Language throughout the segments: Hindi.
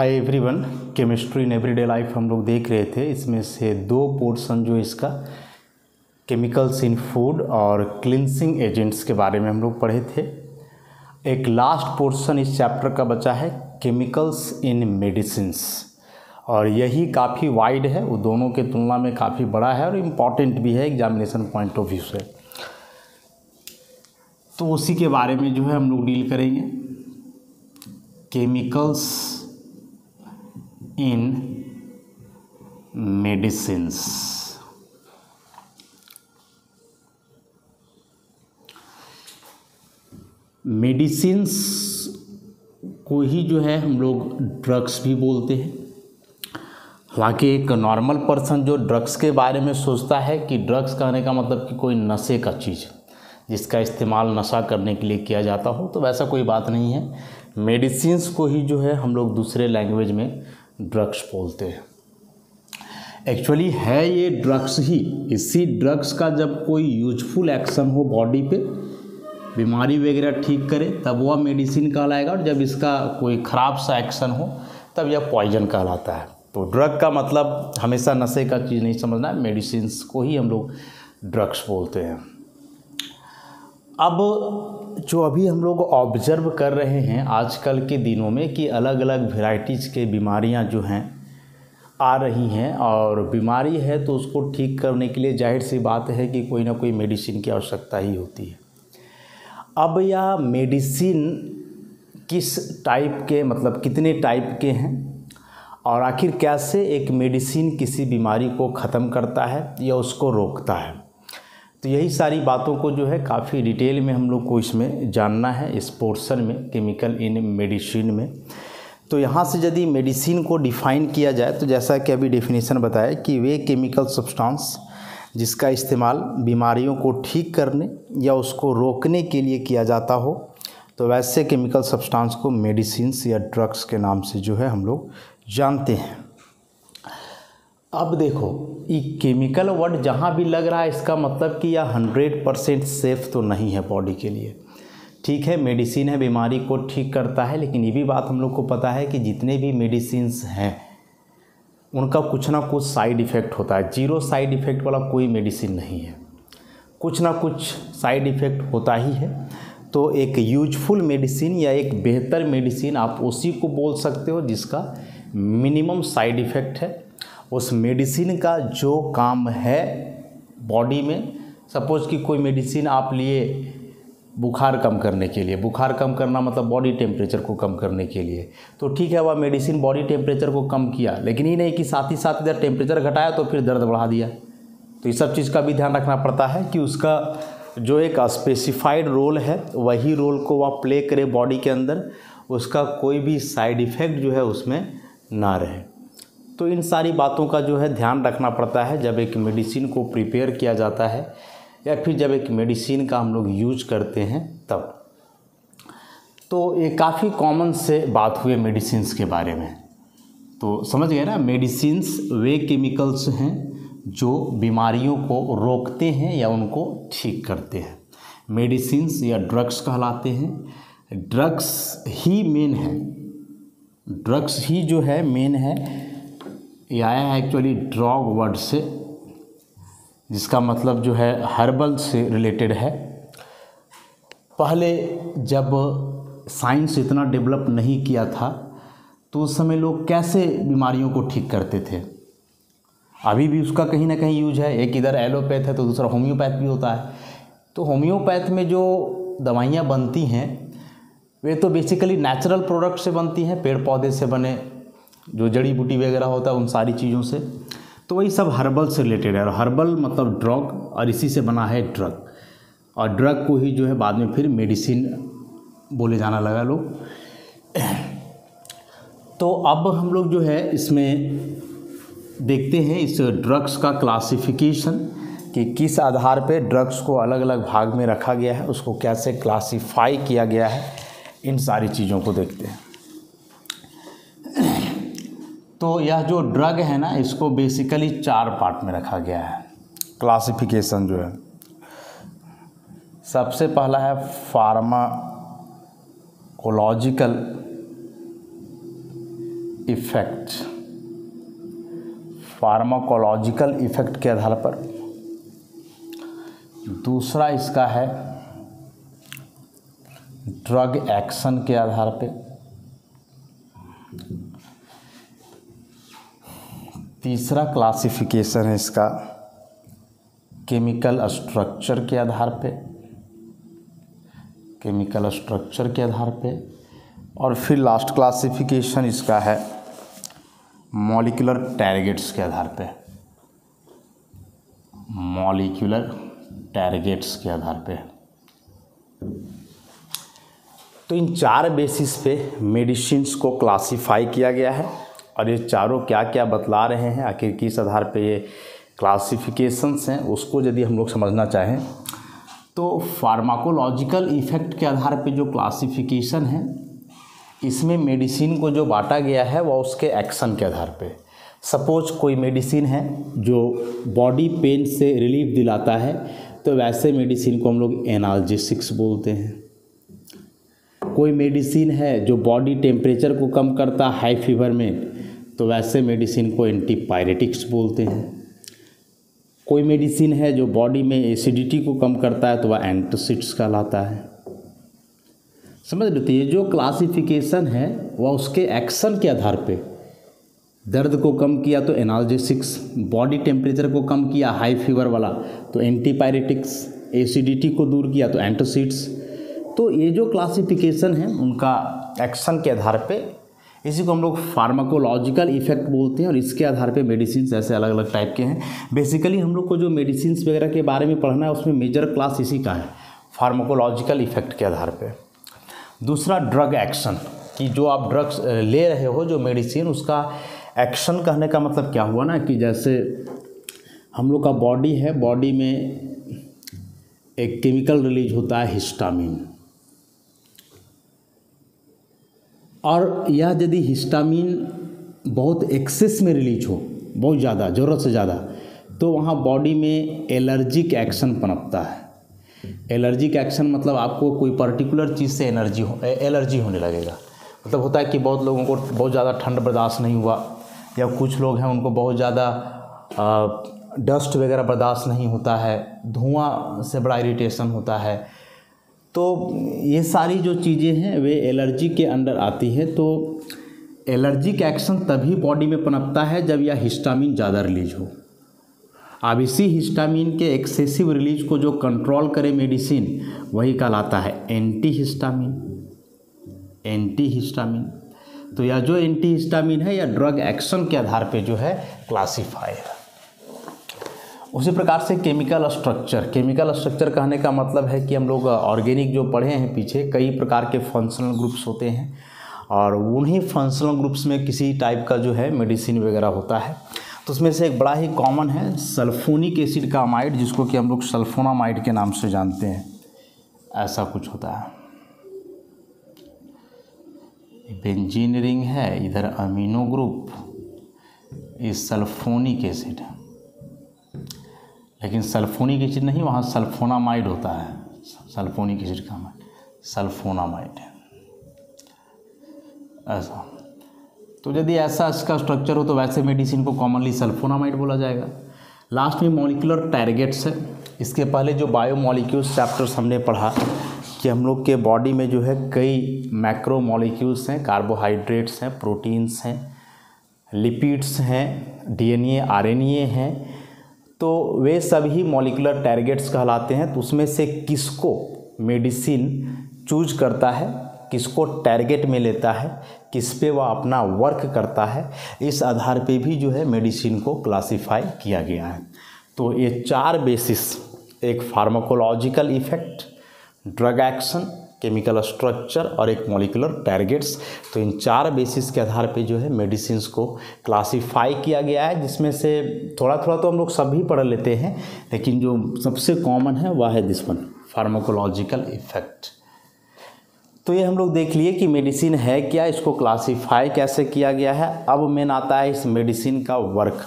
Hi everyone, chemistry in everyday life हम लोग देख रहे थे। इसमें से दो पोर्शन जो इसका केमिकल्स इन फूड और क्लिनसिंग एजेंट्स के बारे में हम लोग पढ़े थे। एक लास्ट पोर्शन इस चैप्टर का बचा है केमिकल्स इन मेडिसिन्स, और यही काफ़ी वाइड है, वो दोनों के तुलना में काफ़ी बड़ा है और इम्पॉर्टेंट भी है एग्जामिनेशन पॉइंट ऑफ व्यू से। तो उसी के बारे में जो है हम लोग डील करेंगे। केमिकल्स इन मेडिसिन्स। मेडिसिन्स को ही जो है हम लोग ड्रग्स भी बोलते हैं। हालांकि एक नॉर्मल पर्सन जो ड्रग्स के बारे में सोचता है कि ड्रग्स कहने का मतलब कि कोई नशे का चीज़ जिसका इस्तेमाल नशा करने के लिए किया जाता हो, तो वैसा कोई बात नहीं है। मेडिसिन्स को ही जो है हम लोग दूसरे लैंग्वेज में ड्रग्स बोलते हैं। एक्चुअली है ये ड्रग्स ही। इसी ड्रग्स का जब कोई यूजफुल एक्शन हो बॉडी पे, बीमारी वगैरह ठीक करे, तब वह मेडिसिन कहलाएगा, और जब इसका कोई ख़राब सा एक्शन हो तब यह पॉइजन कहलाता है। तो ड्रग का मतलब हमेशा नशे का चीज़ नहीं समझना है, मेडिसिन्स को ही हम लोग ड्रग्स बोलते हैं। अब जो अभी हम लोग ऑब्जर्व कर रहे हैं आजकल के दिनों में कि अलग अलग वेराइटीज़ के बीमारियां जो हैं आ रही हैं, और बीमारी है तो उसको ठीक करने के लिए जाहिर सी बात है कि कोई ना कोई मेडिसिन की आवश्यकता ही होती है। अब यह मेडिसिन किस टाइप के, मतलब कितने टाइप के हैं, और आखिर कैसे एक मेडिसिन किसी बीमारी को ख़त्म करता है या उसको रोकता है, तो यही सारी बातों को जो है काफ़ी डिटेल में हम लोग को इसमें जानना है, इस पोर्शन में केमिकल इन मेडिसिन में। तो यहाँ से यदि मेडिसिन को डिफ़ाइन किया जाए तो जैसा कि अभी डेफिनेशन बताया कि वे केमिकल सब्सटेंस जिसका इस्तेमाल बीमारियों को ठीक करने या उसको रोकने के लिए किया जाता हो, तो वैसे केमिकल सब्सटेंस को मेडिसिन्स या ड्रग्स के नाम से जो है हम लोग जानते हैं। अब देखो, ये केमिकल वर्ड जहाँ भी लग रहा है इसका मतलब कि यह 100% सेफ़ तो नहीं है बॉडी के लिए। ठीक है, मेडिसिन है, बीमारी को ठीक करता है, लेकिन ये भी बात हम लोग को पता है कि जितने भी मेडिसिन्स हैं उनका कुछ ना कुछ साइड इफ़ेक्ट होता है। जीरो साइड इफ़ेक्ट वाला कोई मेडिसिन नहीं है, कुछ ना कुछ साइड इफ़ेक्ट होता ही है। तो एक यूजफुल मेडिसिन या एक बेहतर मेडिसिन आप उसी को बोल सकते हो जिसका मिनिमम साइड इफ़ेक्ट है। उस मेडिसिन का जो काम है बॉडी में, सपोज़ कि कोई मेडिसिन आप लिए बुखार कम करने के लिए, बुखार कम करना मतलब बॉडी टेम्परेचर को कम करने के लिए, तो ठीक है, वह मेडिसिन बॉडी टेम्परेचर को कम किया, लेकिन ये नहीं कि साथ ही साथ इधर टेम्परेचर घटाया तो फिर दर्द बढ़ा दिया। तो इस सब चीज़ का भी ध्यान रखना पड़ता है कि उसका जो एक स्पेसिफाइड रोल है वही रोल को वह प्ले करे बॉडी के अंदर, उसका कोई भी साइड इफ़ेक्ट जो है उसमें ना रहे। तो इन सारी बातों का जो है ध्यान रखना पड़ता है जब एक मेडिसिन को प्रिपेयर किया जाता है या फिर जब एक मेडिसिन का हम लोग यूज करते हैं तब। तो ये काफ़ी कॉमन से बात हुई मेडिसिन्स के बारे में, तो समझ गए ना। मेडिसिन्स वे केमिकल्स हैं जो बीमारियों को रोकते हैं या उनको ठीक करते हैं, मेडिसिन्स या ड्रग्स कहलाते हैं। ड्रग्स ही मेन है, ड्रग्स ही जो है मेन है। ये आया है एक्चुअली ड्रग वर्ड से, जिसका मतलब जो है हर्बल से रिलेटेड है। पहले जब साइंस इतना डेवलप नहीं किया था तो उस समय लोग कैसे बीमारियों को ठीक करते थे, अभी भी उसका कहीं ना कहीं यूज है। एक इधर एलोपैथ है तो दूसरा होम्योपैथ भी होता है। तो होम्योपैथ में जो दवाइयाँ बनती हैं वे तो बेसिकली नेचुरल प्रोडक्ट से बनती हैं, पेड़ पौधे से बने जो जड़ी बूटी वगैरह होता है उन सारी चीज़ों से। तो वही सब हर्बल से रिलेटेड है, और हर्बल मतलब ड्रग, और इसी से बना है ड्रग, और ड्रग को ही जो है बाद में फिर मेडिसिन बोले जाना लगा लोग। तो अब हम लोग जो है इसमें देखते हैं इस ड्रग्स का क्लासिफिकेशन कि किस आधार पे ड्रग्स को अलग अलग भाग में रखा गया है, उसको कैसे क्लासिफाई किया गया है, इन सारी चीज़ों को देखते हैं। तो यह जो ड्रग है ना, इसको बेसिकली 4 पार्ट में रखा गया है क्लासिफिकेशन जो है। सबसे पहला है फार्माकोलॉजिकल इफेक्ट, फार्माकोलॉजिकल इफेक्ट के आधार पर। दूसरा इसका है ड्रग एक्शन के आधार पे। तीसरा क्लासिफिकेशन है इसका केमिकल स्ट्रक्चर के आधार पे, केमिकल स्ट्रक्चर के आधार पे। और फिर लास्ट क्लासिफिकेशन इसका है मॉलिक्यूलर टारगेट्स के आधार पे, मॉलिक्यूलर टारगेट्स के आधार पे। तो इन 4 बेसिस पे मेडिसिन्स को क्लासिफाई किया गया है और ये चारों क्या क्या बतला रहे हैं, आखिर किस आधार पे ये क्लासिफिकेशंस हैं, उसको यदि हम लोग समझना चाहें तो फार्माकोलॉजिकल इफ़ेक्ट के आधार पे जो क्लासिफिकेशन है इसमें मेडिसिन को जो बांटा गया है वह उसके एक्शन के आधार पे। सपोज कोई मेडिसिन है जो बॉडी पेन से रिलीफ दिलाता है तो वैसे मेडिसिन को हम लोग एनाल्जेसिक्स बोलते हैं। कोई मेडिसिन है जो बॉडी टेम्परेचर को कम करता है हाई फीवर में तो वैसे मेडिसिन को एंटीपायरेटिक्स बोलते हैं। कोई मेडिसिन है जो बॉडी में एसिडिटी को कम करता है तो वह एंटासिड्स कहलाता है। समझ लेते हैं, ये जो क्लासिफिकेशन है वह उसके एक्शन के आधार पे, दर्द को कम किया तो एनाल्जेसिक्स, बॉडी टेम्परेचर को कम किया हाई फीवर वाला तो एंटीपायरेटिक्स, एसिडिटी को दूर किया तो एंटासिड्स। तो ये जो क्लासिफिकेशन है उनका एक्शन के आधार पे, इसी को हम लोग फार्माकोलॉजिकल इफेक्ट बोलते हैं और इसके आधार पे मेडिसिन ऐसे अलग अलग टाइप के हैं। बेसिकली हम लोग को जो मेडिसिन वगैरह के बारे में पढ़ना है उसमें मेजर क्लास इसी का है, फार्माकोलॉजिकल इफेक्ट के आधार पे। दूसरा ड्रग एक्शन, कि जो आप ड्रग्स ले रहे हो जो मेडिसिन, उसका एक्शन कहने का मतलब क्या हुआ ना कि जैसे हम लोग का बॉडी है, बॉडी में एक केमिकल रिलीज होता है हिस्टामिन, और यह यदि हिस्टामिन बहुत एक्सेस में रिलीज हो, बहुत ज़्यादा, ज़रूरत से ज़्यादा, तो वहाँ बॉडी में एलर्जिक एक्शन पनपता है। एलर्जिक एक्शन मतलब आपको कोई पर्टिकुलर चीज़ से एलर्जी होने लगेगा। मतलब होता है कि बहुत लोगों को बहुत ज़्यादा ठंड बर्दाश्त नहीं हुआ, या कुछ लोग हैं उनको बहुत ज़्यादा डस्ट वगैरह बर्दाश्त नहीं होता है, धुआं से बड़ा इरिटेशन होता है। तो ये सारी जो चीज़ें हैं वे एलर्जी के अंडर आती है। तो एलर्जिक एक्शन तभी बॉडी में पनपता है जब यह हिस्टामिन ज़्यादा रिलीज हो। अब इसी हिस्टामिन के एक्सेसिव रिलीज को जो कंट्रोल करे मेडिसिन, वही कहलाता है एंटी हिस्टामिन, एंटी हिस्टामिन। तो यह जो एंटी हिस्टामिन है यह ड्रग एक्शन के आधार पे जो है क्लासीफाई है। उसी प्रकार से केमिकल स्ट्रक्चर, केमिकल स्ट्रक्चर कहने का मतलब है कि हम लोग ऑर्गेनिक जो पढ़े हैं पीछे, कई प्रकार के फंक्शनल ग्रुप्स होते हैं और उन्हीं फंक्शनल ग्रुप्स में किसी टाइप का जो है मेडिसिन वगैरह होता है। तो उसमें से एक बड़ा ही कॉमन है सल्फोनिक एसिड का अमाइड, जिसको कि हम लोग सल्फोनामाइड के नाम से जानते हैं। ऐसा कुछ होता है, बेंजीन रिंग है, इधर अमीनो ग्रुप, ये सल्फोनिक एसिड है, लेकिन सल्फोनिक एसिड नहीं, वहाँ सल्फोनामाइड होता है। सल्फोनिक एसिड का अमाइड सल्फोनामाइड है। ऐसा, तो यदि ऐसा इसका स्ट्रक्चर हो तो वैसे मेडिसिन को कॉमनली सल्फोनामाइड बोला जाएगा। लास्ट में मॉलिक्यूलर टारगेट्स है। इसके पहले जो बायोमॉलिक्यूल्स चैप्टर्स हमने पढ़ा कि हम लोग के बॉडी में जो है कई मैक्रो मॉलिक्यूल्स हैं, कार्बोहाइड्रेट्स हैं, प्रोटीन्स हैं, लिपिड्स हैं, डीएनए आरएनए हैं, तो वे सभी मॉलिक्यूलर टारगेट्स कहलाते हैं। तो उसमें से किसको मेडिसिन चूज करता है, किसको टारगेट में लेता है, किस पे वह अपना वर्क करता है, इस आधार पे भी जो है मेडिसिन को क्लासिफाई किया गया है। तो ये 4 बेसिस, एक pharmacological effect, drug action, chemical structure और एक मॉलिक्यूलर टारगेट्स, तो इन 4 बेसिस के आधार पे जो है मेडिसिन्स को क्लासिफाई किया गया है, जिसमें से थोड़ा थोड़ा तो हम लोग सभी पढ़ लेते हैं, लेकिन जो सबसे कॉमन है वह है दिस वन, फार्माकोलॉजिकल इफेक्ट। तो ये हम लोग देख लिए कि मेडिसिन है क्या, इसको क्लासिफाई कैसे किया गया है। अब मेन आता है इस मेडिसिन का वर्क,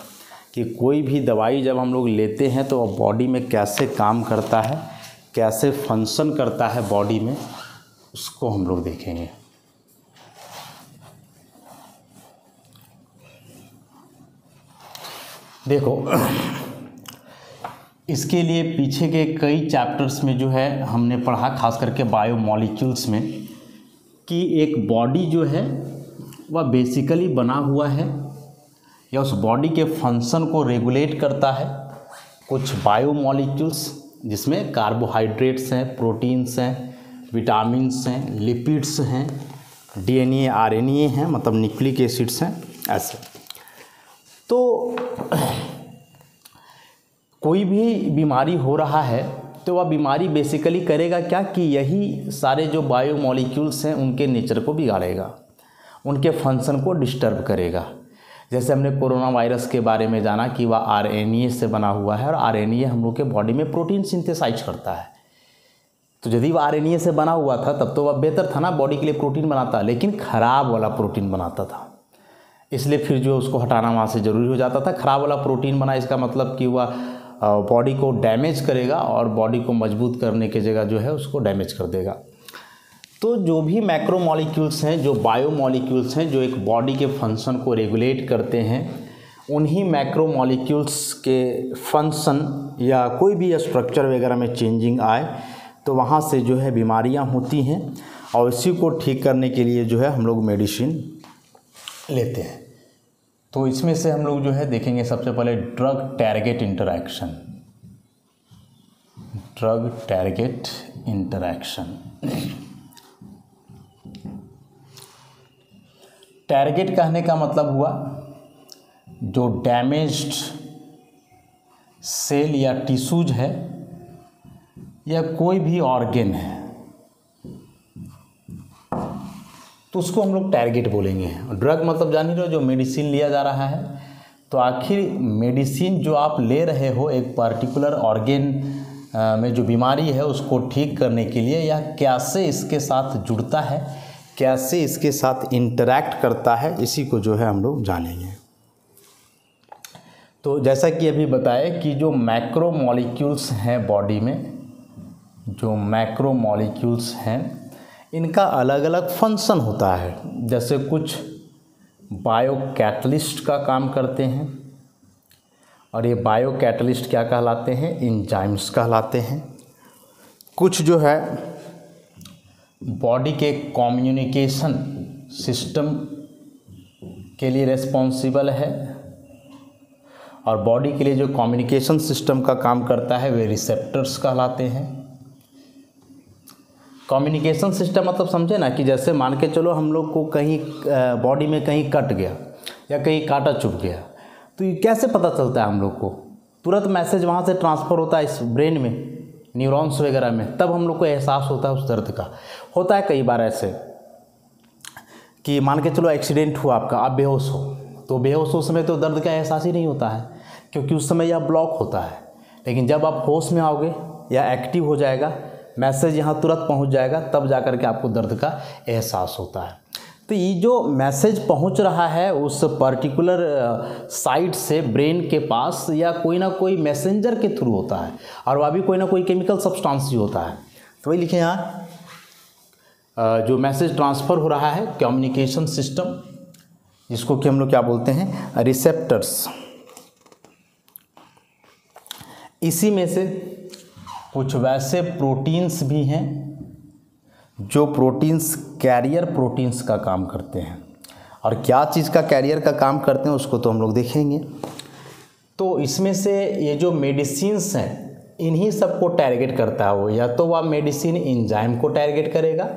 कि कोई भी दवाई जब हम लोग लेते हैं तो बॉडी में कैसे काम करता है, कैसे फंक्शन करता है बॉडी में, उसको हम लोग देखेंगे। देखो, इसके लिए पीछे के कई चैप्टर्स में जो है हमने पढ़ा, खास करके बायोमॉलिक्यूल्स में, कि एक बॉडी जो है वह बेसिकली बना हुआ है या उस बॉडी के फंक्शन को रेगुलेट करता है कुछ बायोमॉलिक्यूल्स, जिसमें कार्बोहाइड्रेट्स हैं, प्रोटीन्स हैं, विटामिन्स हैं, लिपिड्स हैं, डीएनए आरएनए हैं, मतलब न्यूक्लिक एसिड्स हैं, ऐसे। तो कोई भी बीमारी हो रहा है तो वह बीमारी बेसिकली करेगा क्या कि यही सारे जो बायोमॉलिक्यूल्स हैं उनके नेचर को बिगाड़ेगा, उनके फंक्शन को डिस्टर्ब करेगा। जैसे हमने कोरोना वायरस के बारे में जाना कि वह आरएनए से बना हुआ है और आरएनए हम लोग के बॉडी में प्रोटीन सिंथेसाइज करता है। तो यदि वह आरएनए से बना हुआ था तब तो वह बेहतर था ना, बॉडी के लिए प्रोटीन बनाता, लेकिन ख़राब वाला प्रोटीन बनाता था, इसलिए फिर जो उसको हटाना वहाँ से ज़रूरी हो जाता था। ख़राब वाला प्रोटीन बना, इसका मतलब कि वह बॉडी को डैमेज करेगा और बॉडी को मजबूत करने की जगह जो है उसको डैमेज कर देगा। तो जो भी मैक्रोमॉलिक्यूल्स हैं, जो बायोमॉलिक्यूल्स हैं, जो एक बॉडी के फंक्शन को रेगुलेट करते हैं, उन्हीं मैक्रोमॉलिक्यूल्स के फंक्शन या कोई भी स्ट्रक्चर वगैरह में चेंजिंग आए तो वहाँ से जो है बीमारियाँ होती हैं और इसी को ठीक करने के लिए जो है हम लोग मेडिसिन लेते हैं। तो इसमें से हम लोग जो है देखेंगे सबसे पहले drug target interaction. Drug target interaction, target कहने का मतलब हुआ जो डैमेज्ड सेल या टिश्यूज है या कोई भी ऑर्गन है तो उसको हम लोग टारगेट बोलेंगे। ड्रग मतलब जान ही रहे हो, जो मेडिसिन लिया जा रहा है। तो आखिर मेडिसिन जो आप ले रहे हो एक पर्टिकुलर ऑर्गन में जो बीमारी है उसको ठीक करने के लिए, या कैसे इसके साथ जुड़ता है, कैसे इसके साथ इंटरैक्ट करता है, इसी को जो है हम लोग जानेंगे। तो जैसा कि अभी बताए कि जो मैक्रोमॉलिक्यूल्स हैं बॉडी में, जो मैक्रोमॉलिक्यूल्स हैं इनका अलग अलग फंक्शन होता है। जैसे कुछ बायो कैटलिस्ट का काम करते हैं और ये बायो कैटलिस्ट क्या कहलाते हैं, एंजाइम्स कहलाते हैं। कुछ जो है बॉडी के कम्युनिकेशन सिस्टम के लिए रिस्पॉन्सिबल है और बॉडी के लिए जो कम्युनिकेशन सिस्टम का काम करता है वे रिसेप्टर्स कहलाते हैं। कम्युनिकेशन सिस्टम मतलब समझे ना, कि जैसे मान के चलो हम लोग को कहीं बॉडी में कहीं कट गया या कहीं कांटा चुभ गया तो ये कैसे पता चलता है हम लोग को, तुरंत मैसेज वहाँ से ट्रांसफ़र होता है इस ब्रेन में, न्यूरॉन्स वगैरह में, तब हम लोग को एहसास होता है उस दर्द का। होता है कई बार ऐसे कि मान के चलो एक्सीडेंट हुआ आपका, आप बेहोश हो, तो बेहोश उस समय तो दर्द का एहसास ही नहीं होता है क्योंकि उस समय यह ब्लॉक होता है। लेकिन जब आप होश में आओगे या एक्टिव हो जाएगा, मैसेज यहाँ तुरंत पहुँच जाएगा, तब जा कर के आपको दर्द का एहसास होता है। तो ये जो मैसेज पहुँच रहा है उस पर्टिकुलर साइट से ब्रेन के पास या कोई ना कोई मैसेंजर के थ्रू होता है और वह भी कोई ना कोई केमिकल सब्सटेंस ही होता है। तो वही लिखे यहाँ जो मैसेज ट्रांसफ़र हो रहा है कम्युनिकेशन सिस्टम, जिसको कि हम लोग क्या बोलते हैं, रिसेप्टर्स। इसी में से कुछ वैसे प्रोटीन्स भी हैं जो प्रोटीन्स कैरियर प्रोटीन्स का काम करते हैं, और क्या चीज़ का कैरियर का काम करते हैं उसको तो हम लोग देखेंगे। तो इसमें से ये जो मेडिसिन्स हैं इन्हीं सबको टारगेट करता है वो, या तो वह मेडिसिन एंजाइम को टारगेट करेगा,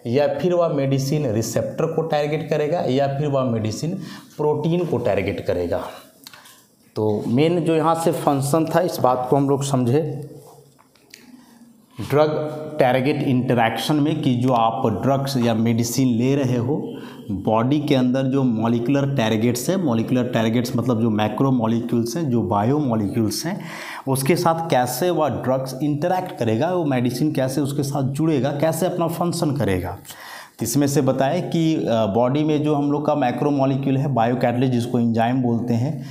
या फिर वह मेडिसिन रिसेप्टर को टारगेट करेगा, या फिर वह मेडिसिन प्रोटीन को टारगेट करेगा। तो मेन जो यहाँ से फंक्शन था इस बात को हम लोग समझे ड्रग टारगेट इंटरैक्शन में, कि जो आप ड्रग्स या मेडिसिन ले रहे हो बॉडी के अंदर जो मॉलिक्यूलर टारगेट्स हैं, मॉलिक्यूलर टारगेट्स मतलब जो मैक्रो मॉलिक्यूल्स हैं, जो बायो मॉलिक्यूल्स हैं, उसके साथ कैसे वह ड्रग्स इंटरैक्ट करेगा, वो मेडिसिन कैसे उसके साथ जुड़ेगा, कैसे अपना फंक्शन करेगा। इसमें से बताएं कि बॉडी में जो हम लोग का मैक्रो मॉलिक्यूल है बायो कैटलिस्ट, जिसको एंजाइम बोलते हैं,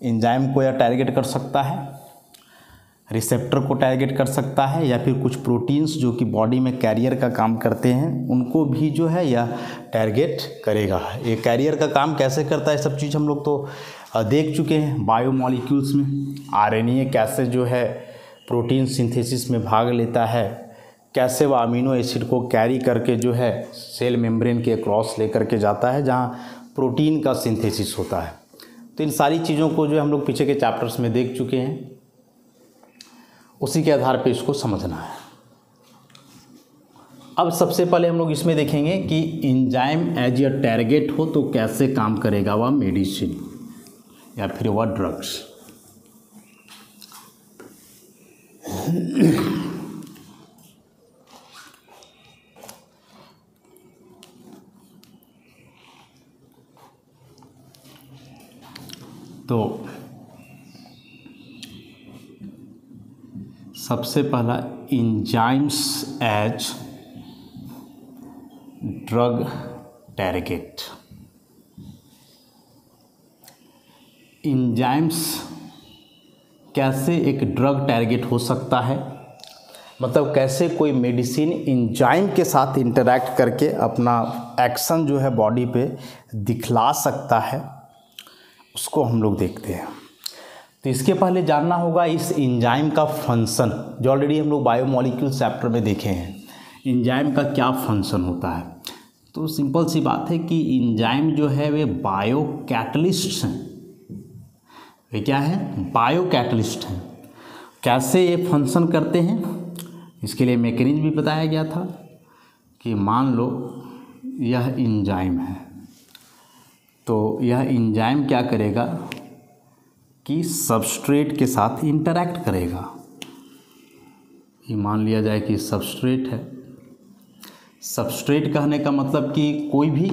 एंजाइम को यह टारगेट कर सकता है, रिसेप्टर को टारगेट कर सकता है या फिर कुछ प्रोटीन्स जो कि बॉडी में कैरियर का काम करते हैं उनको भी जो है यह टारगेट करेगा। ये कैरियर का काम कैसे करता है सब चीज़ हम लोग तो देख चुके हैं बायोमॉलिक्यूल्स में। आरएनए कैसे जो है प्रोटीन सिंथेसिस में भाग लेता है, कैसे वह अमीनो एसिड को कैरी करके जो है सेल मेम्ब्रेन के क्रॉस लेकर के जाता है जहाँ प्रोटीन का सिंथेसिस होता है। तो इन सारी चीज़ों को जो है हम लोग पीछे के चैप्टर्स में देख चुके हैं, उसी के आधार पे इसको समझना है। अब सबसे पहले हम लोग इसमें देखेंगे कि एंजाइम एज ए टारगेट हो तो कैसे काम करेगा वह मेडिसिन या फिर वह ड्रग्स। तो सबसे पहला enzymes as drug target. Enzymes कैसे एक ड्रग टारगेट हो सकता है, मतलब कैसे कोई मेडिसिन एंजाइम के साथ इंटरैक्ट करके अपना एक्शन जो है बॉडी पे दिखला सकता है, उसको हम लोग देखते हैं। तो इसके पहले जानना होगा इस एंजाइम का फंक्शन, जो ऑलरेडी हम लोग बायोमॉलिक्यूल चैप्टर में देखे हैं। एंजाइम का क्या फंक्शन होता है, तो सिंपल सी बात है कि एंजाइम जो है वे बायो कैटलिस्ट हैं। वे क्या है, बायो कैटलिस्ट हैं। कैसे ये फंक्शन करते हैं, इसके लिए मैकेनिज्म भी बताया गया था कि मान लो यह एंजाइम है, तो यह एंजाइम क्या करेगा कि सबस्ट्रेट के साथ इंटरैक्ट करेगा। ये मान लिया जाए कि सबस्ट्रेट है। सबस्ट्रेट कहने का मतलब कि कोई भी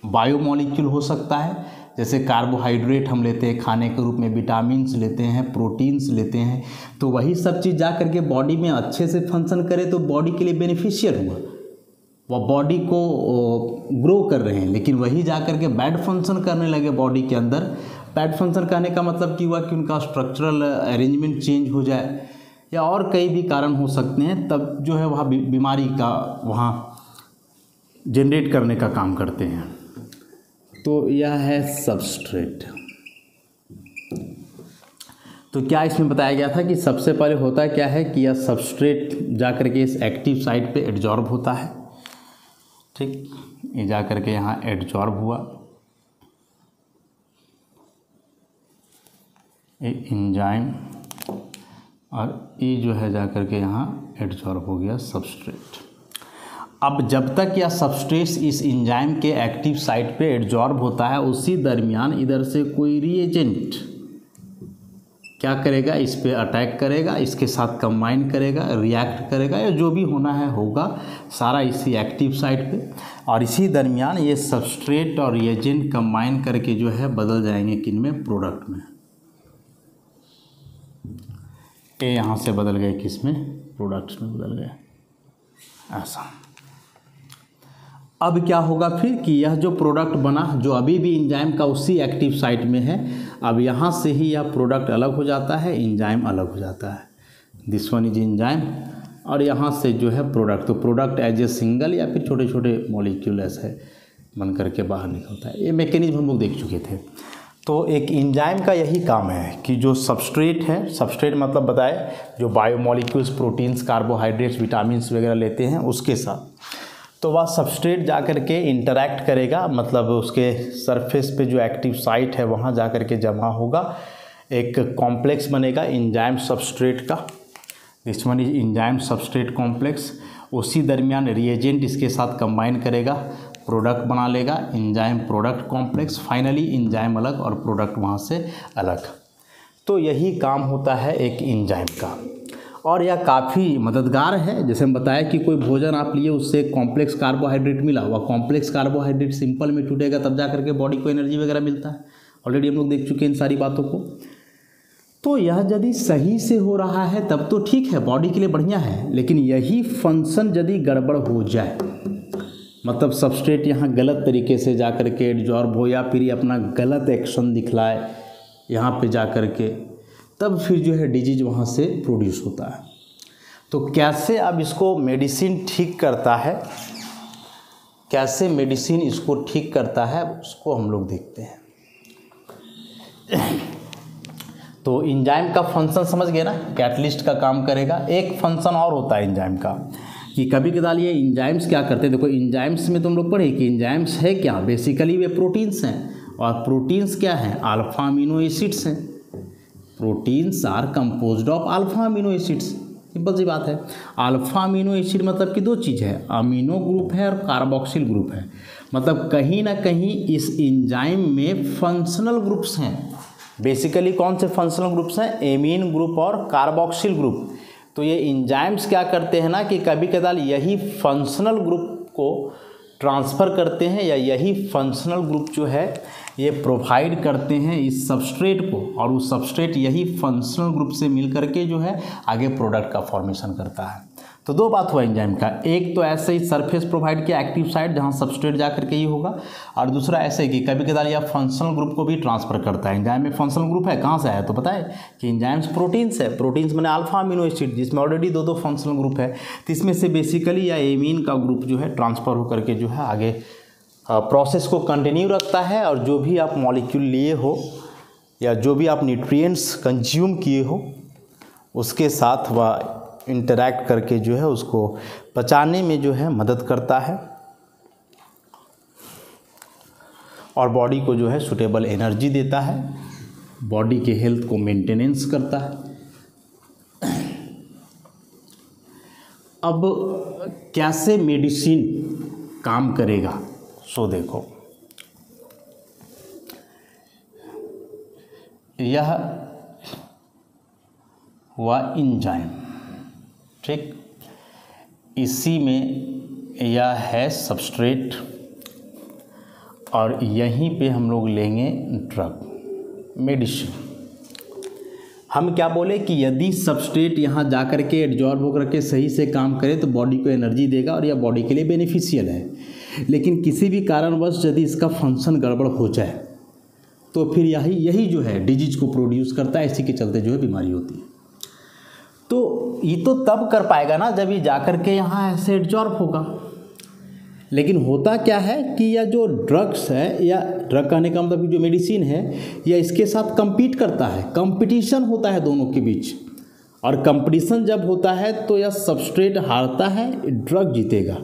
बायोमॉलिक्यूल हो सकता है, जैसे कार्बोहाइड्रेट हम लेते हैं खाने के रूप में, विटामिन्स लेते हैं, प्रोटीन्स लेते हैं, तो वही सब चीज़ जा करके बॉडी में अच्छे से फंक्शन करे तो बॉडी के लिए बेनिफिशियल हुआ, वह बॉडी को ग्रो कर रहे हैं। लेकिन वही जा करके बैड फंक्शन करने लगे बॉडी के अंदर। बैड फंक्शन कहने का मतलब कि हुआ कि उनका स्ट्रक्चरल अरेंजमेंट चेंज हो जाए या और कई भी कारण हो सकते हैं, तब जो है वहाँ बीमारी का वहाँ जनरेट करने का काम करते हैं। तो यह है सबस्ट्रेट। तो क्या इसमें बताया गया था कि सबसे पहले होता क्या है कि यह सबस्ट्रेट जा करके इस एक्टिव साइट पे एडजॉर्ब होता है। ठीक, ये जा करके यहाँ एडजॉर्ब हुआ, ये एंजाइम, और ये जो है जा करके यहाँ एडजॉर्ब हो गया सबस्ट्रेट। अब जब तक यह सबस्ट्रेट इस एंजाइम के एक्टिव साइट पे एडजॉर्ब होता है, उसी दरमियान इधर से कोई रिएजेंट क्या करेगा, इस पे अटैक करेगा, इसके साथ कंबाइन करेगा, रिएक्ट करेगा, या जो भी होना है होगा सारा इसी एक्टिव साइट पे। और इसी दरमियान ये सबस्ट्रेट और रिएजेंट कंबाइन करके जो है बदल जाएंगे किन में, प्रोडक्ट में। ये यहाँ से बदल गए किस में, प्रोडक्ट्स में बदल गए, ऐसा। अब क्या होगा फिर कि यह जो प्रोडक्ट बना, जो अभी भी एंजाइम का उसी एक्टिव साइट में है, अब यहाँ से ही यह प्रोडक्ट अलग हो जाता है, एंजाइम अलग हो जाता है। दिस वन इज एंजाइम, और यहाँ से जो है प्रोडक्ट, तो प्रोडक्ट एज ए सिंगल या फिर छोटे छोटे मॉलिक्यूल ऐसे बन करके बाहर निकलता है। ये मैकेनिज्म हम लोग देख चुके थे। तो एक एंजाइम का यही काम है कि जो सबस्ट्रेट है, सबस्ट्रेट मतलब बताए जो बायोमॉलिक्यूल्स, प्रोटीन्स, कार्बोहाइड्रेट्स, विटामिन्स वगैरह लेते हैं उसके साथ, तो वह सबस्ट्रेट जा कर के इंटरैक्ट करेगा, मतलब उसके सरफेस पे जो एक्टिव साइट है वहाँ जा कर के जमा होगा, एक कॉम्प्लेक्स बनेगा एंजाइम सबस्ट्रेट का। This one is enzyme substrate complex. उसी दरमियान रिएजेंट इसके साथ कंबाइन करेगा, प्रोडक्ट बना लेगा, enzyme product complex. Finally enzyme अलग और प्रोडक्ट वहाँ से अलग। तो यही काम होता है एक एंजाइम का, और यह काफ़ी मददगार है। जैसे हम बताया कि कोई भोजन आप लिए, उससे कॉम्प्लेक्स कार्बोहाइड्रेट मिला, वह कॉम्प्लेक्स कार्बोहाइड्रेट सिंपल में टूटेगा, तब जा करके बॉडी को एनर्जी वगैरह मिलता है। ऑलरेडी हम लोग देख चुके हैं इन सारी बातों को। तो यह यदि सही से हो रहा है तब तो ठीक है, बॉडी के लिए बढ़िया है। लेकिन यही फंक्शन यदि गड़बड़ हो जाए, मतलब सबस्ट्रेट यहाँ गलत तरीके से जा कर के एडजॉर्ब हो, या फिर ये अपना गलत एक्शन दिखलाए यहाँ पे जा कर के, तब फिर जो है डिजीज वहाँ से प्रोड्यूस होता है। तो कैसे अब इसको मेडिसिन ठीक करता है, कैसे मेडिसिन इसको ठीक करता है उसको हम लोग देखते हैं। तो एंजाइम का फंक्शन समझ गए ना, कैटलिस्ट का काम करेगा। एक फंक्शन और होता है एंजाइम का कि कभी कदार ये एंजाइम्स क्या करते हैं। देखो एंजाइम्स में तुम लोग पढ़े कि एंजाइम्स है क्या, बेसिकली वे प्रोटीन्स हैं, और प्रोटीन्स क्या हैं, अल्फा अमीनो एसिड्स हैं। Proteins are composed of alpha amino acids, simple सी बात है। अल्फा अमीनो एसिड मतलब कि दो चीज़ है, अमीनो ग्रुप है और कार्बोक्सिल ग्रुप है। मतलब कहीं ना कहीं इस एंजाइम में फंक्शनल ग्रुप्स हैं। बेसिकली कौन से फंक्शनल ग्रुप्स हैं, एमीन ग्रुप और कार्बोक्सिल ग्रुप। तो ये एंजाइम्स क्या करते हैं ना कि कभी कदार यही फंक्शनल ग्रुप को ट्रांसफ़र करते हैं, या यही फंक्शनल ग्रुप जो है ये प्रोवाइड करते हैं इस सबस्ट्रेट को, और उस सबस्ट्रेट यही फंक्शनल ग्रुप से मिल करके जो है आगे प्रोडक्ट का फॉर्मेशन करता है। तो दो बात हुआ एंजाइम का, एक तो ऐसे ही सरफेस प्रोवाइड किया एक्टिव साइट जहाँ सबस्ट्रेट जा करके ही होगा, और दूसरा ऐसे कि कभी कदार यह फंक्शनल ग्रुप को भी ट्रांसफ़र करता है। एंजाइम में फंक्शनल ग्रुप है, कहाँ से आया तो पता है कि एंजाइम्स प्रोटीन्स है। प्रोटीन्स मैंने अल्फा अमीनो एसिड जिसमें ऑलरेडी दो फंक्शनल ग्रुप है, तो इसमें से बेसिकली या एमीन का ग्रुप जो है ट्रांसफ़र होकर के जो है आगे प्रोसेस को कंटिन्यू रखता है, और जो भी आप मॉलिक्यूल लिए हो या जो भी आप न्यूट्रिएंट्स कंज्यूम किए हो उसके साथ वह इंटरैक्ट करके जो है उसको पचाने में जो है मदद करता है, और बॉडी को जो है सूटेबल एनर्जी देता है, बॉडी के हेल्थ को मेंटेनेंस करता है। अब कैसे मेडिसिन काम करेगा, सो देखो यह हुआ एंजाइम, ठीक। इसी में यह है सबस्ट्रेट, और यहीं पे हम लोग लेंगे ड्रग मेडिसिन। हम क्या बोले कि यदि सबस्ट्रेट यहाँ जा कर के एब्जॉर्ब होकर के सही से काम करे तो बॉडी को एनर्जी देगा और यह बॉडी के लिए बेनिफिशियल है। लेकिन किसी भी कारणवश यदि इसका फंक्शन गड़बड़ हो जाए तो फिर यही जो है डिजीज को प्रोड्यूस करता है, इसी के चलते जो है बीमारी होती है। तो ये तो तब कर पाएगा ना जब ये जाकर के यहाँ ऐसे एब्जॉर्ब होगा। लेकिन होता क्या है कि यह जो ड्रग्स है, या ड्रग कहने का मतलब जो मेडिसिन है, यह इसके साथ compete करता है, कंपटीशन होता है दोनों के बीच। और कंपटीशन जब होता है तो यह सबस्ट्रेट हारता है, ड्रग जीतेगा।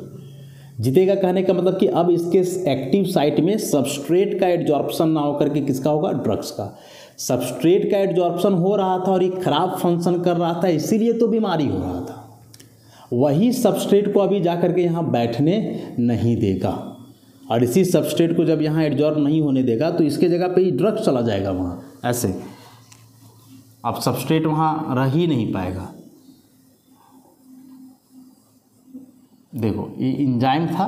जीतेगा कहने का मतलब कि अब इसके एक्टिव साइट में सबस्ट्रेट का एब्जॉर्प्शन ना होकर के किसका होगा, ड्रग्स का। सबस्ट्रेट का एब्जॉर्प्शन हो रहा था और एक खराब फंक्शन कर रहा था, इसीलिए तो बीमारी हो रहा था। वही सबस्ट्रेट को अभी जा कर के यहाँ बैठने नहीं देगा, और इसी सबस्ट्रेट को जब यहाँ एब्जॉर्ब नहीं होने देगा तो इसके जगह पे ही ड्रग चला जाएगा वहाँ ऐसे। अब सबस्ट्रेट वहाँ रह ही नहीं पाएगा। देखो ये एंजाइम था,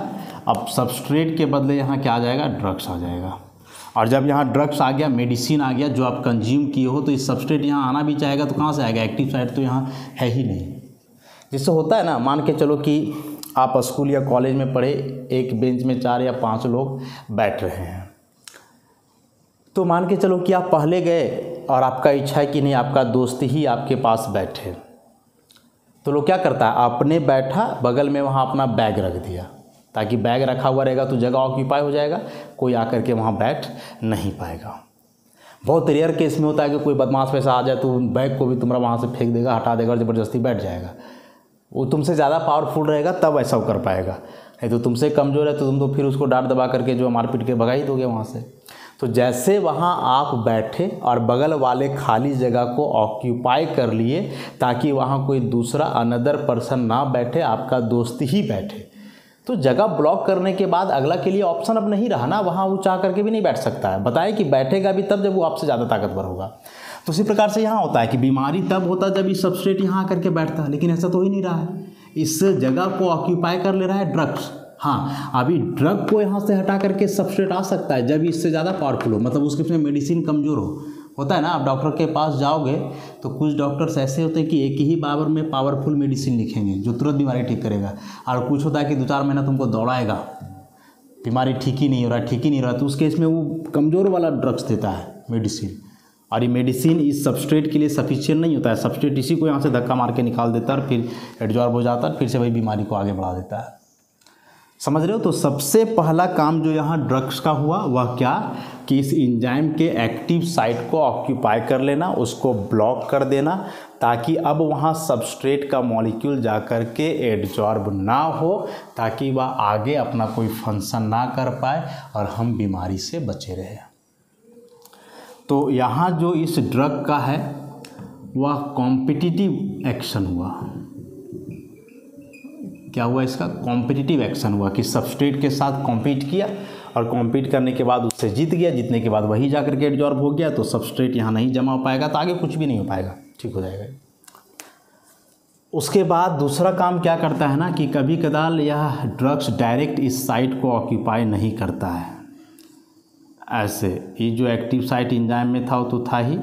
अब सबस्ट्रेट के बदले यहाँ क्या आ जाएगा, ड्रग्स आ जाएगा। और जब यहाँ ड्रग्स आ गया, मेडिसिन आ गया जो आप कंज्यूम किए हो, तो इस सबस्ट्रेट यहाँ आना भी चाहेगा तो कहाँ से आएगा, एक्टिव साइट तो यहाँ है ही नहीं। जिससे होता है ना, मान के चलो कि आप स्कूल या कॉलेज में पढ़े, एक बेंच में 4 या 5 लोग बैठ रहे हैं, तो मान के चलो कि आप पहले गए और आपका इच्छा है कि नहीं आपका दोस्त ही आपके पास बैठे, तो लोग क्या करता है, आपने बैठा बगल में वहाँ अपना बैग रख दिया, ताकि बैग रखा हुआ रहेगा तो जगह ऑक्यूपाई हो जाएगा, कोई आकर के वहाँ बैठ नहीं पाएगा। बहुत रेयर केस में होता है कि कोई बदमाश वैसा आ जाए तो बैग को भी तुम्हारा वहाँ से फेंक देगा, हटा देगा और ज़बरदस्ती बैठ जाएगा। वो तुमसे ज़्यादा पावरफुल रहेगा तब ऐसा कर पाएगा, नहीं तो तुमसे कमज़ोर है तो तुम तो फिर उसको डांट दबा करके जो मार पीट के भगा ही दोगे वहाँ से। तो जैसे वहाँ आप बैठे और बगल वाले खाली जगह को ऑक्यूपाई कर लिए ताकि वहाँ कोई दूसरा अनदर पर्सन ना बैठे, आपका दोस्त ही बैठे, तो जगह ब्लॉक करने के बाद अगला के लिए ऑप्शन अब नहीं रहा ना, वहाँ वो चाह करके भी नहीं बैठ सकता है। बताए कि बैठेगा भी तब जब वो आपसे ज़्यादा ताकतवर होगा। तो इसी प्रकार से यहाँ होता है कि बीमारी तब होता है जब ये सबस्ट्रेट यहाँ आकर के बैठता है, लेकिन ऐसा तो हो ही नहीं रहा है। इस जगह को ऑक्यूपाई कर ले रहा है ड्रग्स। हाँ, अभी ड्रग को यहाँ से हटा करके सबस्ट्रेट आ सकता है जब इससे ज़्यादा पावरफुल हो, मतलब उसके मेडिसिन कमज़ोर हो। होता है ना, आप डॉक्टर के पास जाओगे तो कुछ डॉक्टर्स ऐसे होते हैं कि एक ही बार में पावरफुल मेडिसिन लिखेंगे जो तुरंत बीमारी ठीक करेगा, और कुछ होता है कि 2-4 महीना तुमको दौड़ाएगा, बीमारी ठीक ही नहीं हो रहा, तो उस केस में वो कमज़ोर वाला ड्रग्स देता है मेडिसिन, और ये मेडिसिन इस सबस्ट्रेट के लिए सफिशिएंट नहीं होता है। सबस्ट्रेट इसी को यहाँ से धक्का मार के निकाल देता है और फिर एडजॉर्ब हो जाता है, फिर से वही बीमारी को आगे बढ़ा देता है। समझ रहे हो? तो सबसे पहला काम जो यहाँ ड्रग्स का हुआ वह क्या, कि इस एंजाइम के एक्टिव साइट को ऑक्यूपाई कर लेना, उसको ब्लॉक कर देना, ताकि अब वहाँ सबस्ट्रेट का मॉलिक्यूल जा कर के एडजॉर्ब ना हो, ताकि वह आगे अपना कोई फंक्शन ना कर पाए और हम बीमारी से बचे रहे। तो यहाँ जो इस ड्रग का है वह कॉम्पिटिटिव एक्शन हुआ। क्या हुआ? इसका कॉम्पिटिटिव एक्शन हुआ कि सबस्ट्रेट के साथ कॉम्पीट किया और कॉम्पीट करने के बाद उससे जीत गया, जीतने के बाद वही जा करके एडजॉर्ब हो गया, तो सबस्ट्रेट यहाँ नहीं जमा हो पाएगा, तो आगे कुछ भी नहीं हो पाएगा, ठीक हो जाएगा। उसके बाद दूसरा काम क्या करता है ना, कि कभी कदार यह ड्रग्स डायरेक्ट इस साइट को ऑक्यूपाई नहीं करता है। ऐसे ये जो एक्टिव साइट एंजाइम में था वो तो था ही,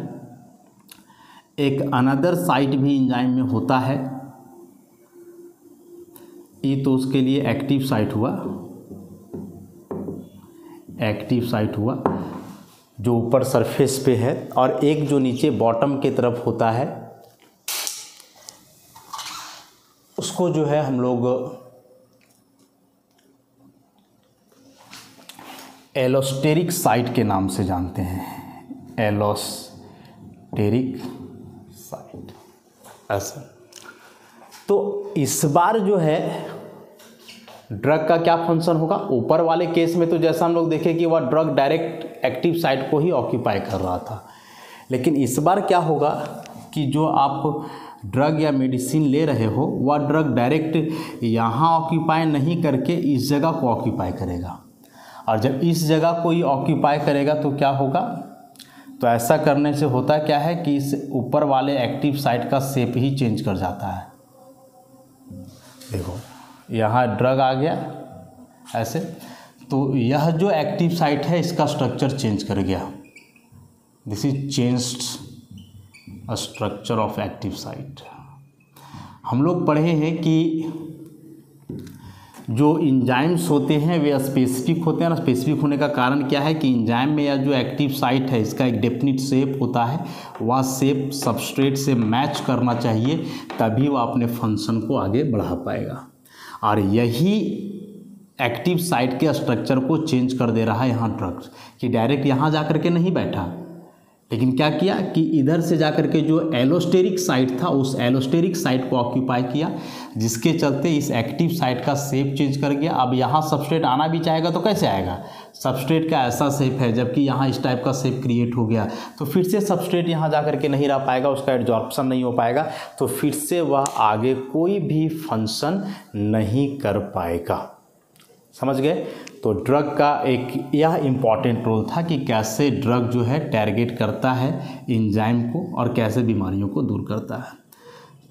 एक अनदर साइट भी एंजाइम में होता है, ये तो उसके लिए एक्टिव साइट हुआ, एक्टिव साइट हुआ जो ऊपर सरफेस पे है, और एक जो नीचे बॉटम के तरफ होता है उसको जो है हम लोग एलोस्टेरिक साइट के नाम से जानते हैं। एलोस्टेरिक साइट ऐसा। तो इस बार जो है ड्रग का क्या फंक्शन होगा? ऊपर वाले केस में तो जैसा हम लोग देखें कि वह ड्रग डायरेक्ट एक्टिव साइट को ही ऑक्यूपाई कर रहा था, लेकिन इस बार क्या होगा कि जो आप ड्रग या मेडिसिन ले रहे हो वह ड्रग डायरेक्ट यहाँ ऑक्यूपाई नहीं करके इस जगह को ऑक्यूपाई करेगा, और जब इस जगह को ही ऑक्यूपाई करेगा तो क्या होगा? तो ऐसा करने से होता क्या है कि इस ऊपर वाले एक्टिव साइट का शेप ही चेंज कर जाता है। देखो यहाँ ड्रग आ गया ऐसे, तो यह जो एक्टिव साइट है इसका स्ट्रक्चर चेंज कर गया। This is changed structure of active site. हम लोग पढ़े हैं कि जो एंजाइम्स होते हैं वे स्पेसिफिक होते हैं, और स्पेसिफिक होने का कारण क्या है कि एंजाइम में या जो एक्टिव साइट है इसका एक डेफिनिट शेप होता है, वह शेप सबस्ट्रेट से मैच करना चाहिए, तभी वह अपने फंक्शन को आगे बढ़ा पाएगा। और यही एक्टिव साइट के स्ट्रक्चर को चेंज कर दे रहा है यहाँ ड्रग्स, कि डायरेक्ट यहाँ जा कर के नहीं बैठा, लेकिन क्या किया कि इधर से जाकर के जो एलोस्टेरिक साइट था उस एलोस्टेरिक साइट को ऑक्यूपाई किया, जिसके चलते इस एक्टिव साइट का शेप चेंज कर गया। अब यहाँ सबस्ट्रेट आना भी चाहेगा तो कैसे आएगा? सबस्ट्रेट का ऐसा शेप है, जबकि यहाँ इस टाइप का शेप क्रिएट हो गया, तो फिर से सबस्ट्रेट यहाँ जा कर के नहीं रह पाएगा, उसका एडजॉर्प्शन नहीं हो पाएगा, तो फिर से वह आगे कोई भी फंक्शन नहीं कर पाएगा। समझ गए? तो ड्रग का एक यह इम्पॉर्टेंट रोल था कि कैसे ड्रग जो है टारगेट करता है एंजाइम को और कैसे बीमारियों को दूर करता है।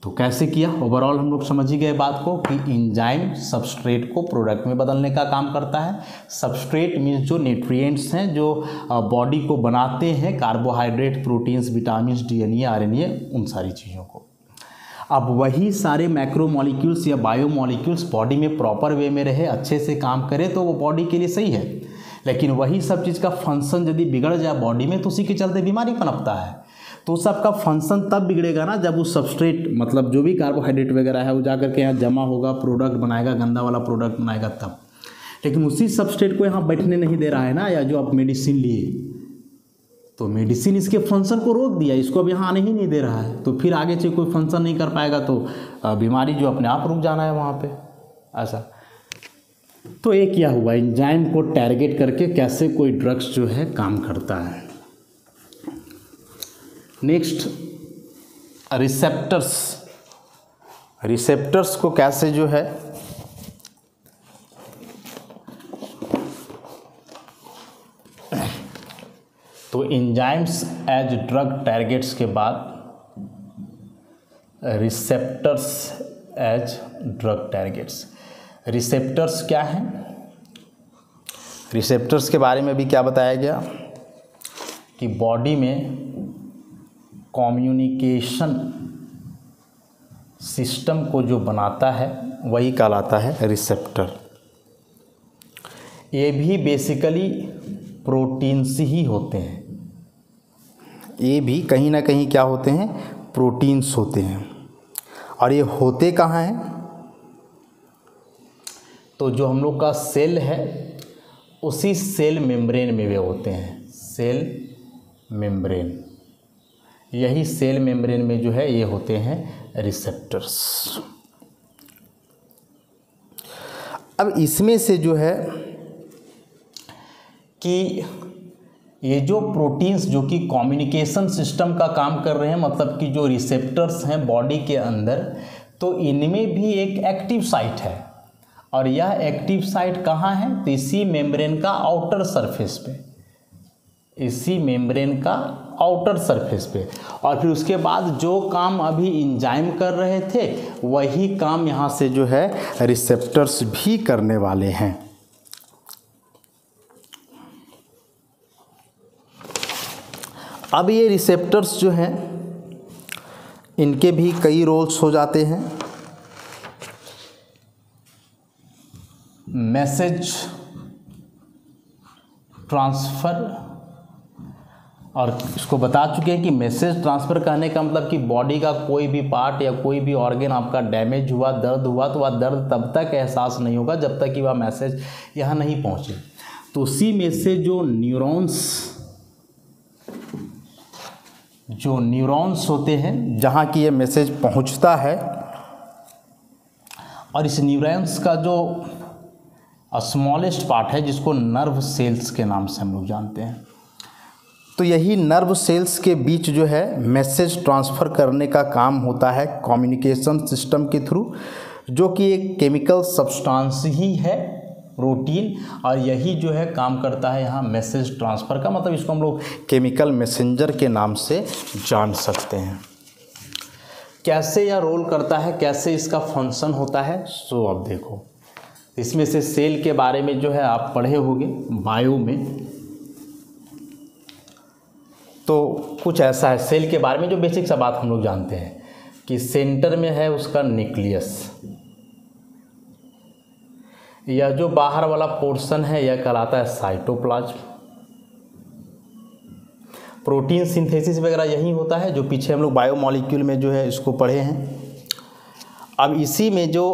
तो कैसे किया, ओवरऑल हम लोग समझ ही गए बात को कि एंजाइम सबस्ट्रेट को प्रोडक्ट में बदलने का काम करता है। सबस्ट्रेट मीन्स जो न्यूट्रिएंट्स हैं जो बॉडी को बनाते हैं, carbohydrate, proteins, vitamin, DNA, RNA, उन सारी चीज़ों को। अब वही सारे मैक्रो मॉलिक्यूल्स या बायो मॉलिक्यूल्स बॉडी में प्रॉपर वे में रहे, अच्छे से काम करे तो वो बॉडी के लिए सही है, लेकिन वही सब चीज़ का फंक्शन यदि बिगड़ जाए बॉडी में तो उसी के चलते बीमारी पनपता है। तो सबका फंक्शन तब बिगड़ेगा ना जब वो सबस्ट्रेट मतलब जो भी कार्बोहाइड्रेट वगैरह है वो जा करके यहाँ जमा होगा, प्रोडक्ट बनाएगा, गंदा वाला प्रोडक्ट बनाएगा तब। लेकिन उसी सबस्ट्रेट को यहाँ बैठने नहीं दे रहा है ना, या जो आप मेडिसिन लिए तो मेडिसिन इसके फंक्शन को रोक दिया, इसको अब यहाँ आने ही नहीं दे रहा है, तो फिर आगे से कोई फंक्शन नहीं कर पाएगा, तो बीमारी जो अपने आप रुक जाना है वहाँ पे ऐसा। तो ये क्या हुआ, एंजाइम को टारगेट करके कैसे कोई ड्रग्स जो है काम करता है। Next receptors. रिसेप्टर्स को कैसे जो है तो एंजाइम्स एज ड्रग टारगेट्स के बाद receptors as drug targets. Receptors क्या हैं? रिसेप्टर्स के बारे में भी क्या बताया गया कि बॉडी में कम्युनिकेशन सिस्टम को जो बनाता है वही कहलाता है रिसेप्टर। ये भी बेसिकली प्रोटीन्स ही होते हैं, ये भी कहीं ना कहीं क्या होते हैं, प्रोटीन्स होते हैं। और ये होते कहाँ हैं, तो जो हम लोग का सेल है उसी सेल मेम्ब्रेन में वे होते हैं, सेल मेम्ब्रेन, यही सेल मेम्ब्रेन में जो है ये होते हैं रिसेप्टर्स। अब इसमें से जो है कि ये जो प्रोटीन्स जो कि कम्युनिकेशन सिस्टम का काम कर रहे हैं, मतलब कि जो रिसेप्टर्स हैं बॉडी के अंदर, तो इनमें भी एक एक्टिव साइट है। और यह एक्टिव साइट कहाँ है, तो इसी मेम्ब्रेन का आउटर सरफेस पे, इसी मेम्ब्रेन का आउटर सरफेस पे। और फिर उसके बाद जो काम अभी एंजाइम कर रहे थे वही काम यहाँ से जो है रिसेप्टर्स भी करने वाले हैं। अब ये रिसेप्टर्स जो हैं इनके भी कई रोल्स हो जाते हैं। मैसेज ट्रांसफ़र, और इसको बता चुके हैं कि मैसेज ट्रांसफ़र करने का मतलब कि बॉडी का कोई भी पार्ट या कोई भी ऑर्गन आपका डैमेज हुआ, दर्द हुआ, तो वह दर्द तब तक एहसास नहीं होगा जब तक कि वह मैसेज यहाँ नहीं पहुँचे। तो उसी में से जो न्यूरॉन्स होते हैं जहाँ की ये मैसेज पहुँचता है, और इस न्यूरॉन्स का जो स्मॉलेस्ट पार्ट है जिसको नर्व सेल्स के नाम से हम लोग जानते हैं, तो यही नर्व सेल्स के बीच जो है मैसेज ट्रांसफ़र करने का काम होता है कम्युनिकेशन सिस्टम के थ्रू, जो कि एक केमिकल सब्सटेंस ही है, प्रोटीन, और यही जो है काम करता है यहाँ मैसेज ट्रांसफ़र का। मतलब इसको हम लोग केमिकल मैसेंजर के नाम से जान सकते हैं। कैसे यह रोल करता है, कैसे इसका फंक्शन होता है, सो अब देखो इसमें से सेल के बारे में जो है आप पढ़े होंगे बायो में, तो कुछ ऐसा है सेल के बारे में जो बेसिक सा बात हम लोग जानते हैं कि सेंटर में है उसका न्यूक्लियस, यह जो बाहर वाला पोर्शन है यह कहलाता है साइटोप्लाज्म। प्रोटीन सिंथेसिस वगैरह यही होता है जो पीछे हम लोग बायोमॉलिक्यूल में जो है इसको पढ़े हैं। अब इसी में जो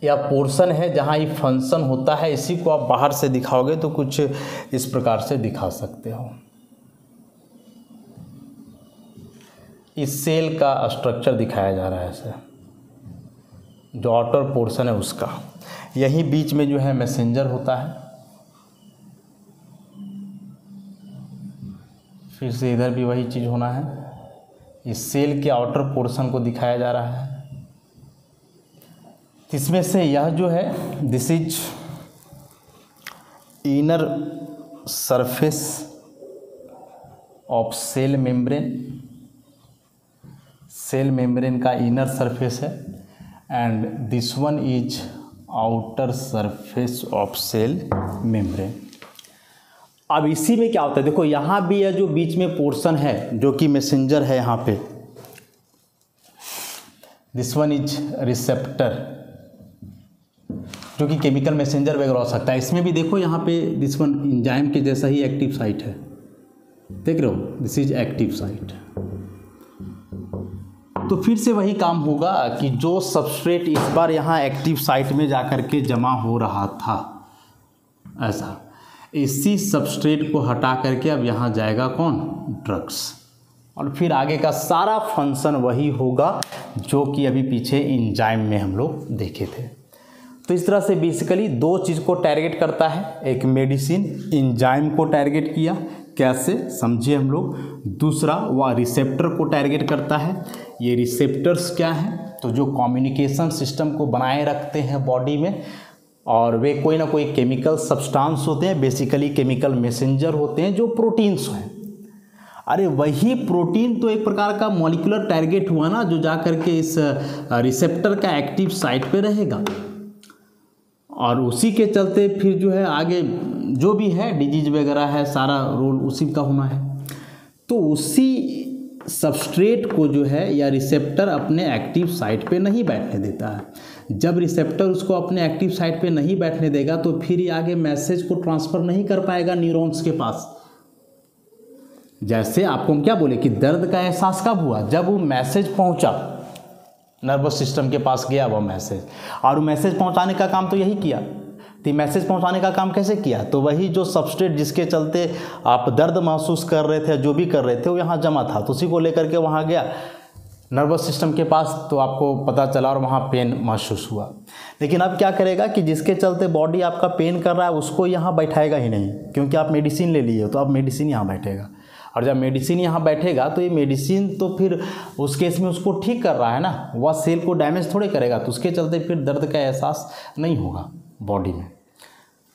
यह पोर्शन है जहाँ ये फंक्शन होता है, इसी को आप बाहर से दिखाओगे तो कुछ इस प्रकार से दिखा सकते हो। इस सेल का स्ट्रक्चर दिखाया जा रहा है ऐसे, जो आउटर पोर्शन है उसका, यही बीच में जो है मैसेंजर होता है। फिर से इधर भी वही चीज़ होना है, इस सेल के आउटर पोर्शन को दिखाया जा रहा है। इसमें से यह जो है this is inner surface of cell membrane, cell membrane का इनर सरफेस है, and this one is outer surface of cell membrane. अब इसी में क्या होता है, देखो यहाँ भी यह जो बीच में पोर्शन है जो कि मैसेंजर है, यहाँ पे दिस वन इज रिसेप्टर जो कि केमिकल मैसेंजर वगैरह हो सकता है। इसमें भी देखो यहाँ पे दिस वन एंजाइम के जैसा ही एक्टिव साइट है, देख रहे हो, दिस इज एक्टिव साइट। तो फिर से वही काम होगा कि जो सबस्ट्रेट इस बार यहाँ एक्टिव साइट में जाकर के जमा हो रहा था, ऐसा इसी सबस्ट्रेट को हटा करके अब यहाँ जाएगा कौन, ड्रग्स, और फिर आगे का सारा फंक्शन वही होगा जो कि अभी पीछे एंजाइम में हम लोग देखे थे। तो इस तरह से बेसिकली दो चीज़ को टारगेट करता है, एक मेडिसिन एंजाइम को टारगेट किया, कैसे समझिए हम लोग, दूसरा वह रिसेप्टर को टारगेट करता है। ये रिसेप्टर्स क्या हैं, तो जो कम्युनिकेशन सिस्टम को बनाए रखते हैं बॉडी में, और वे कोई ना कोई केमिकल सब्सटेंस होते हैं, बेसिकली केमिकल मैसेंजर होते हैं जो प्रोटीन्स हैं। अरे वही प्रोटीन तो एक प्रकार का मॉलिक्यूलर टारगेट हुआ ना, जो जा करके इस रिसेप्टर का एक्टिव साइट पे रहेगा, और उसी के चलते फिर जो है आगे जो भी है डिजीज वगैरह है, सारा रोल उसी का होना है। तो उसी सबस्ट्रेट को जो है या रिसेप्टर अपने एक्टिव साइट पे नहीं बैठने देता है। जब रिसेप्टर उसको अपने एक्टिव साइट पे नहीं बैठने देगा तो फिर ये आगे मैसेज को ट्रांसफ़र नहीं कर पाएगा न्यूरॉन्स के पास। जैसे आपको हम क्या बोले कि दर्द का एहसास कब हुआ, जब वो मैसेज पहुंचा, नर्वस सिस्टम के पास गया वो मैसेज, और वो मैसेज पहुंचाने का काम तो यही किया। तो मैसेज पहुंचाने का काम कैसे किया, तो वही जो सबस्ट्रेट जिसके चलते आप दर्द महसूस कर रहे थे, जो भी कर रहे थे, वो यहाँ जमा था, तो उसी को लेकर के वहाँ गया नर्वस सिस्टम के पास, तो आपको पता चला और वहाँ पेन महसूस हुआ। लेकिन अब क्या करेगा कि जिसके चलते बॉडी आपका पेन कर रहा है उसको यहाँ बैठाएगा ही नहीं, क्योंकि आप मेडिसिन ले लिए हो, तो अब मेडिसिन यहाँ बैठेगा, और जब मेडिसिन यहाँ बैठेगा तो ये मेडिसिन तो फिर उस केस में उसको ठीक कर रहा है ना, वह सेल को डैमेज थोड़े करेगा, तो उसके चलते फिर दर्द का एहसास नहीं होगा बॉडी में।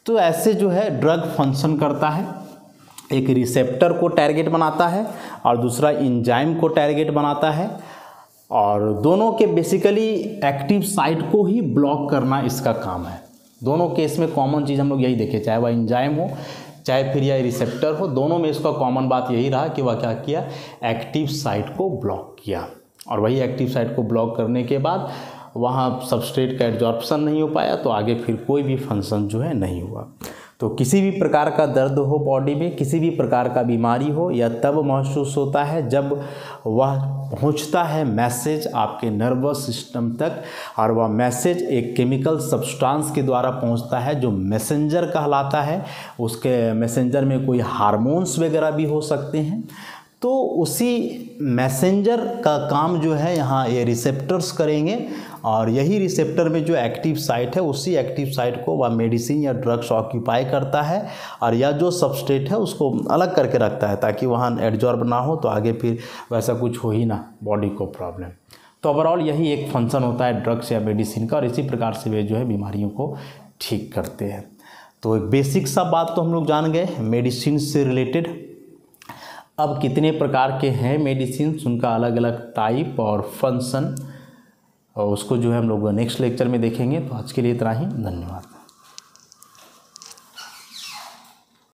तो ऐसे जो है ड्रग फंक्शन करता है, एक रिसेप्टर को टारगेट बनाता है और दूसरा एंजाइम को टारगेट बनाता है, और दोनों के बेसिकली एक्टिव साइट को ही ब्लॉक करना इसका काम है। दोनों केस में कॉमन चीज़ हम लोग यही देखे, चाहे वह एंजाइम हो चाहे फिर यह रिसेप्टर हो, दोनों में इसका कॉमन बात यही रहा कि वह क्या किया, एक्टिव साइट को ब्लॉक किया, और वही एक्टिव साइट को ब्लॉक करने के बाद वहाँ सबस्ट्रेट का एब्जॉर्प्शन नहीं हो पाया, तो आगे फिर कोई भी फंक्शन जो है नहीं हुआ। तो किसी भी प्रकार का दर्द हो बॉडी में, किसी भी प्रकार का बीमारी हो, यह तब महसूस होता है जब वह पहुंचता है मैसेज आपके नर्वस सिस्टम तक, और वह मैसेज एक केमिकल सब्सटेंस के द्वारा पहुंचता है जो मैसेंजर कहलाता है। उसके मैसेंजर में कोई हार्मोन्स वगैरह भी हो सकते हैं, तो उसी मैसेंजर का काम जो है यहाँ ये रिसेप्टर्स करेंगे, और यही रिसेप्टर में जो एक्टिव साइट है उसी एक्टिव साइट को वह मेडिसिन या ड्रग्स ऑक्यूपाई करता है, और यह जो सबस्ट्रेट है उसको अलग करके रखता है ताकि वहाँ एड्जॉर्ब ना हो, तो आगे फिर वैसा कुछ हो ही ना बॉडी को प्रॉब्लम। तो ओवरऑल यही एक फंक्शन होता है ड्रग्स या मेडिसिन का, और इसी प्रकार से वे जो है बीमारियों को ठीक करते हैं। तो एक बेसिक सा बात तो हम लोग जान गए मेडिसिन से रिलेटेड। अब कितने प्रकार के हैं मेडिसिन, उनका अलग अलग टाइप और फंक्शन, और उसको जो है हम लोग नेक्स्ट लेक्चर में देखेंगे। तो आज के लिए इतना ही, धन्यवाद।